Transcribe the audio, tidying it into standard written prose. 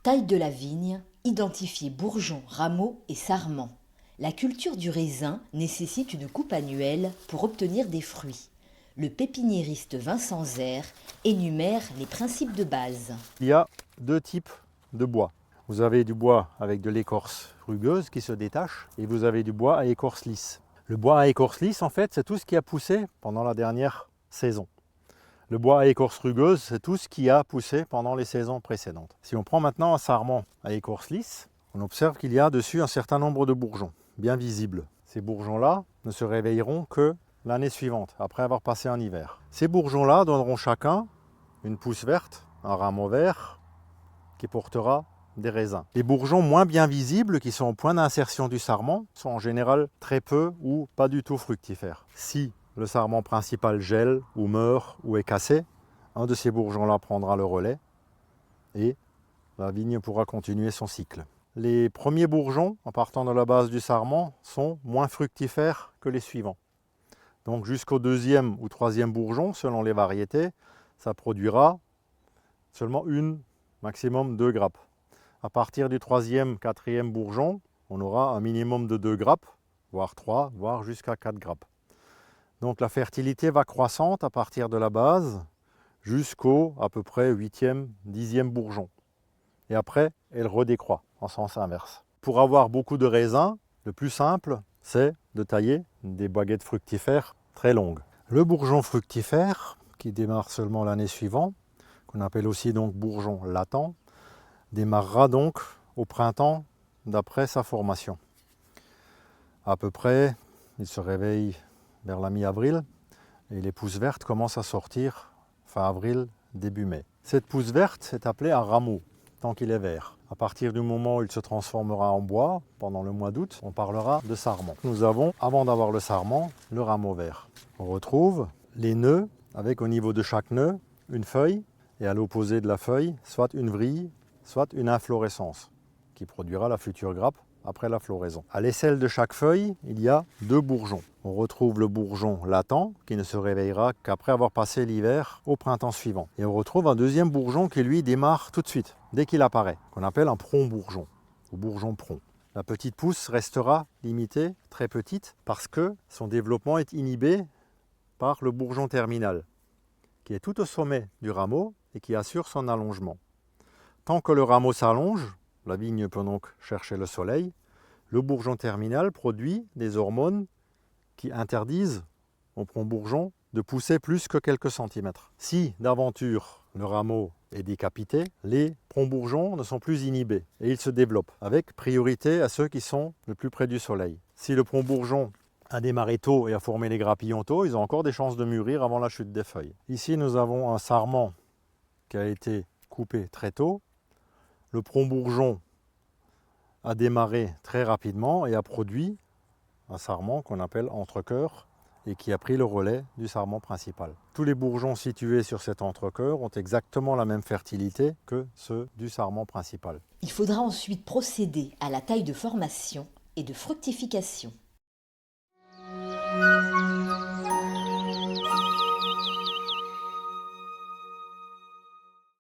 Taille de la vigne, identifier bourgeons, rameaux et sarments. La culture du raisin nécessite une coupe annuelle pour obtenir des fruits. Le pépiniériste Vincent Zère énumère les principes de base. Il y a deux types de bois. Vous avez du bois avec de l'écorce rugueuse qui se détache et vous avez du bois à écorce lisse. Le bois à écorce lisse, en fait, c'est tout ce qui a poussé pendant la dernière saison. Le bois à écorce rugueuse, c'est tout ce qui a poussé pendant les saisons précédentes. Si on prend maintenant un sarment à écorce lisse, on observe qu'il y a dessus un certain nombre de bourgeons, bien visibles. Ces bourgeons-là ne se réveilleront que l'année suivante, après avoir passé un hiver. Ces bourgeons-là donneront chacun une pousse verte, un rameau vert, qui portera des raisins. Les bourgeons moins bien visibles, qui sont au point d'insertion du sarment, sont en général très peu ou pas du tout fructifères. Si le sarment principal gèle ou meurt ou est cassé, un de ces bourgeons-là prendra le relais et la vigne pourra continuer son cycle. Les premiers bourgeons, en partant de la base du sarment, sont moins fructifères que les suivants. Donc jusqu'au deuxième ou troisième bourgeon, selon les variétés, ça produira seulement une, maximum 2 grappes. À partir du troisième, quatrième bourgeon, on aura un minimum de 2 grappes, voire 3, voire jusqu'à 4 grappes. Donc la fertilité va croissante à partir de la base jusqu'au à peu près 8e, 10e bourgeon. Et après, elle redécroît en sens inverse. Pour avoir beaucoup de raisins, le plus simple, c'est de tailler des baguettes fructifères très longues. Le bourgeon fructifère, qui démarre seulement l'année suivante, qu'on appelle aussi donc bourgeon latent, démarrera donc au printemps d'après sa formation. À peu près, il se réveille vers la mi-avril et les pousses vertes commencent à sortir fin avril, début mai. Cette pousse verte est appelée un rameau tant qu'il est vert. À partir du moment où il se transformera en bois, pendant le mois d'août, on parlera de sarment. Nous avons, avant d'avoir le sarment, le rameau vert. On retrouve les nœuds avec au niveau de chaque nœud une feuille et à l'opposé de la feuille, soit une vrille, soit une inflorescence qui produira la future grappe après la floraison. À l'aisselle de chaque feuille, il y a 2 bourgeons. On retrouve le bourgeon latent qui ne se réveillera qu'après avoir passé l'hiver au printemps suivant. Et on retrouve un deuxième bourgeon qui lui démarre tout de suite, dès qu'il apparaît, qu'on appelle un prompt-bourgeon ou bourgeon-prompt. La petite pousse restera limitée, très petite, parce que son développement est inhibé par le bourgeon terminal, qui est tout au sommet du rameau et qui assure son allongement. Tant que le rameau s'allonge, la vigne peut donc chercher le soleil, le bourgeon terminal produit des hormones qui interdisent au prompt-bourgeon de pousser plus que quelques centimètres. Si d'aventure le rameau est décapité, les prompt-bourgeons ne sont plus inhibés et ils se développent avec priorité à ceux qui sont le plus près du soleil. Si le prompt-bourgeon a démarré tôt et a formé les grappillons tôt, ils ont encore des chances de mûrir avant la chute des feuilles. Ici nous avons un sarment qui a été coupé très tôt. Le prompt-bourgeon a démarré très rapidement et a produit un sarment qu'on appelle entrecœur et qui a pris le relais du sarment principal. Tous les bourgeons situés sur cet entrecœur ont exactement la même fertilité que ceux du sarment principal. Il faudra ensuite procéder à la taille de formation et de fructification.